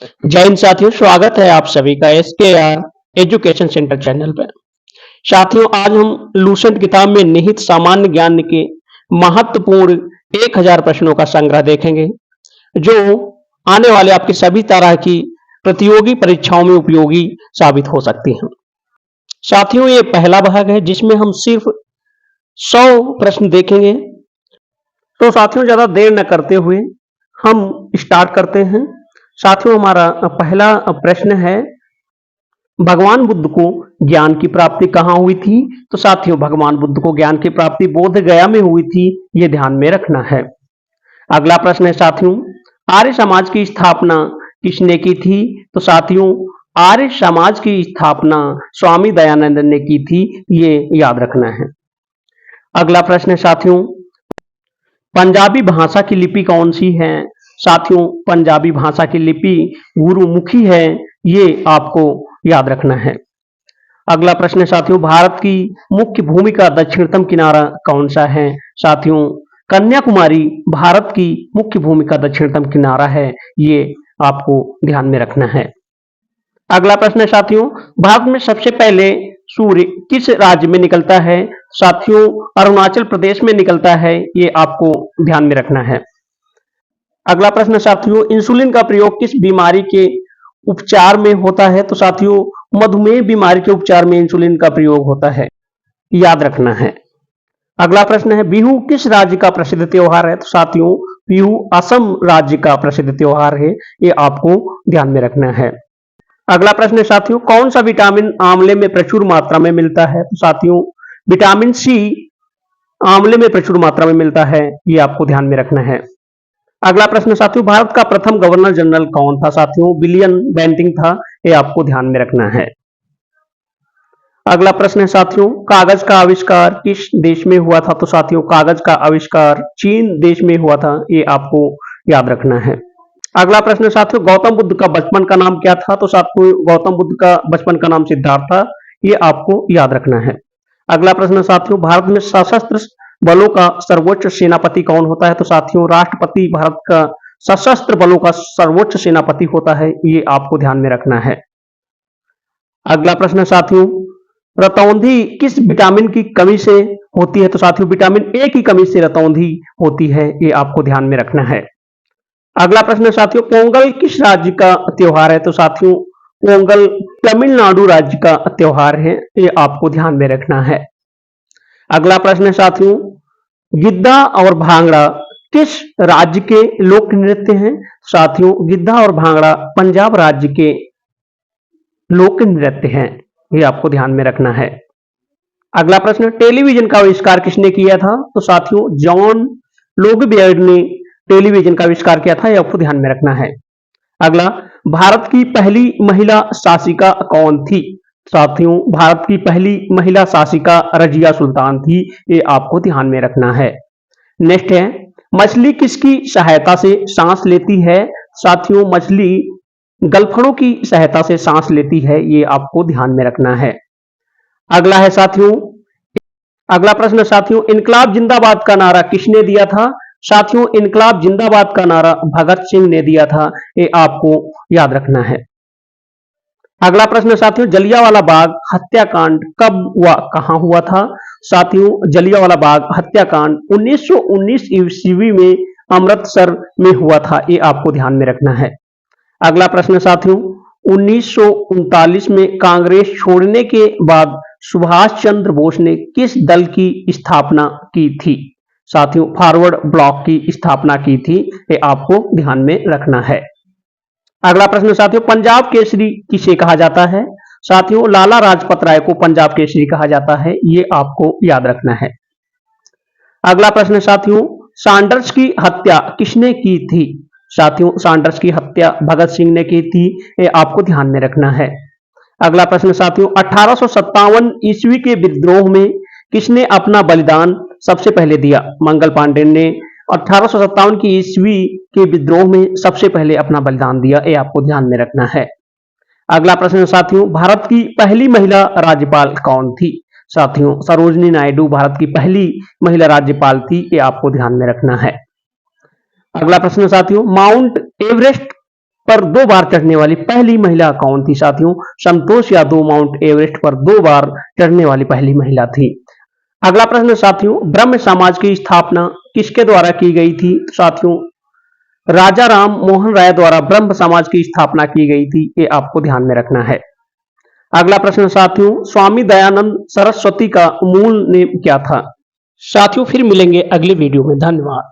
जय हिंद साथियों, स्वागत है आप सभी का एसकेआर एजुकेशन सेंटर चैनल पर। साथियों, आज हम लूसेंट किताब में निहित सामान्य ज्ञान के महत्वपूर्ण 1000 प्रश्नों का संग्रह देखेंगे, जो आने वाले आपकी सभी तरह की प्रतियोगी परीक्षाओं में उपयोगी साबित हो सकती हैं। साथियों, ये पहला भाग है जिसमें हम सिर्फ 100 प्रश्न देखेंगे। तो साथियों, ज्यादा देर न करते हुए हम स्टार्ट करते हैं। साथियों, हमारा पहला प्रश्न है, भगवान बुद्ध को ज्ञान की प्राप्ति कहाँ हुई थी? तो साथियों, भगवान बुद्ध को ज्ञान की प्राप्ति बोध गया में हुई थी, ये ध्यान में रखना है। अगला प्रश्न है साथियों, आर्य समाज की स्थापना किसने की थी? तो साथियों, आर्य समाज की स्थापना स्वामी दयानंद ने की थी, ये याद रखना है। अगला प्रश्न है साथियों, पंजाबी भाषा की लिपि कौन सी है? साथियों, पंजाबी भाषा की लिपि गुरुमुखी है, ये आपको याद रखना है। अगला प्रश्न है साथियों, भारत की मुख्य भूमि का दक्षिणतम किनारा कौन सा है? साथियों, कन्याकुमारी भारत की मुख्य भूमि का दक्षिणतम किनारा है, ये आपको ध्यान में रखना है। अगला प्रश्न है साथियों, भारत में सबसे पहले सूर्य किस राज्य में निकलता है? साथियों, अरुणाचल प्रदेश में निकलता है, ये आपको ध्यान में रखना है। अगला प्रश्न साथियों, इंसुलिन का प्रयोग किस बीमारी के उपचार में होता है? तो साथियों, मधुमेह बीमारी के उपचार में इंसुलिन का प्रयोग होता है, याद रखना है। अगला प्रश्न है, बिहू किस राज्य का प्रसिद्ध त्योहार है? तो साथियों, बिहू असम राज्य का प्रसिद्ध त्योहार है, ये आपको ध्यान में रखना है। अगला प्रश्न है साथियों, कौन सा विटामिन आंवले में प्रचुर मात्रा में मिलता है? तो साथियों, विटामिन सी आंवले में प्रचुर मात्रा में मिलता है, ये आपको ध्यान में रखना है। अगला प्रश्न साथियों, भारत का प्रथम गवर्नर जनरल कौन था? साथियों, विलियम बेंटिंग था, ये आपको ध्यान में रखना है। अगला प्रश्न है साथियों, कागज का आविष्कार किस देश में हुआ था? तो साथियों, कागज का आविष्कार चीन देश में हुआ था, ये आपको याद रखना है। अगला प्रश्न साथियों, गौतम बुद्ध का बचपन का नाम क्या था? तो साथियों, गौतम बुद्ध का बचपन का नाम सिद्धार्थ था, ये आपको याद रखना है। अगला प्रश्न साथियों, भारत में सशस्त्र बलों का सर्वोच्च सेनापति कौन होता है? तो साथियों, राष्ट्रपति भारत का सशस्त्र बलों का सर्वोच्च सेनापति होता है, ये आपको ध्यान में रखना है। अगला प्रश्न साथियों, रतौंधी किस विटामिन की कमी से होती है? तो साथियों, विटामिन ए की कमी से रतौंधी होती है, ये आपको ध्यान में रखना है। अगला प्रश्न साथियों, पोंगल किस राज्य का त्योहार है? तो साथियों, पोंगल तमिलनाडु राज्य का त्योहार है, ये आपको ध्यान में रखना है। अगला प्रश्न साथियों, गिद्धा और भांगड़ा किस राज्य के लोक नृत्य हैं? साथियों, गिद्धा और भांगड़ा पंजाब राज्य के लोक नृत्य हैं, ये आपको ध्यान में रखना है। अगला प्रश्न, टेलीविजन का आविष्कार किसने किया था? तो साथियों, जॉन लोगबियर्ड ने टेलीविजन का आविष्कार किया था, ये आपको ध्यान में रखना है। अगला, भारत की पहली महिला शासिका कौन थी? साथियों, भारत की पहली महिला शासिका रजिया सुल्तान थी, ये आपको ध्यान में रखना है। नेक्स्ट है, मछली किसकी सहायता से सांस लेती है? साथियों, मछली गलफड़ों की सहायता से सांस लेती है, ये आपको ध्यान में रखना है। अगला है साथियों, अगला प्रश्न साथियों, इनकलाब जिंदाबाद का नारा किसने दिया था? साथियों, इनकलाब जिंदाबाद का नारा भगत सिंह ने दिया था, ये आपको याद रखना है। अगला प्रश्न साथियों, जलियांवाला बाग हत्याकांड कब हुआ, कहां हुआ था? साथियों, जलियांवाला बाग हत्याकांड 1919 ईस्वी में अमृतसर में हुआ था, ये आपको ध्यान में रखना है। अगला प्रश्न साथियों, 1939 में कांग्रेस छोड़ने के बाद सुभाष चंद्र बोस ने किस दल की स्थापना की थी? साथियों, फॉरवर्ड ब्लॉक की स्थापना की थी, ये आपको ध्यान में रखना है। अगला प्रश्न साथियों, पंजाब केसरी किसे कहा जाता है? साथियों, लाला लाजपत राय को पंजाब केसरी कहा जाता है, ये आपको याद रखना है। अगला प्रश्न साथियों, सैंडर्स की हत्या किसने की थी? साथियों, सैंडर्स की हत्या भगत सिंह ने की थी, ये आपको ध्यान में रखना है। अगला प्रश्न साथियों, 1857 ईस्वी के विद्रोह में किसने अपना बलिदान सबसे पहले दिया? मंगल पांडे ने 1857 की ईस्वी के विद्रोह में सबसे पहले अपना बलिदान दिया, ये आपको ध्यान में रखना है। अगला प्रश्न साथियों, भारत की पहली महिला राज्यपाल कौन थी? साथियों, सरोजनी नायडू भारत की पहली महिला राज्यपाल थी, ये आपको ध्यान में रखना है। अगला प्रश्न साथियों, माउंट एवरेस्ट पर 2 बार चढ़ने वाली पहली महिला कौन थी साथियों? संतोष यादव माउंट एवरेस्ट पर 2 बार चढ़ने वाली पहली महिला थी। अगला प्रश्न साथियों, ब्रह्म समाज की स्थापना किसके द्वारा की गई थी? साथियों, राजा राम मोहन राय द्वारा ब्रह्म समाज की स्थापना की गई थी, ये आपको ध्यान में रखना है। अगला प्रश्न साथियों, स्वामी दयानंद सरस्वती का मूल नेम क्या था? साथियों, फिर मिलेंगे अगले वीडियो में। धन्यवाद।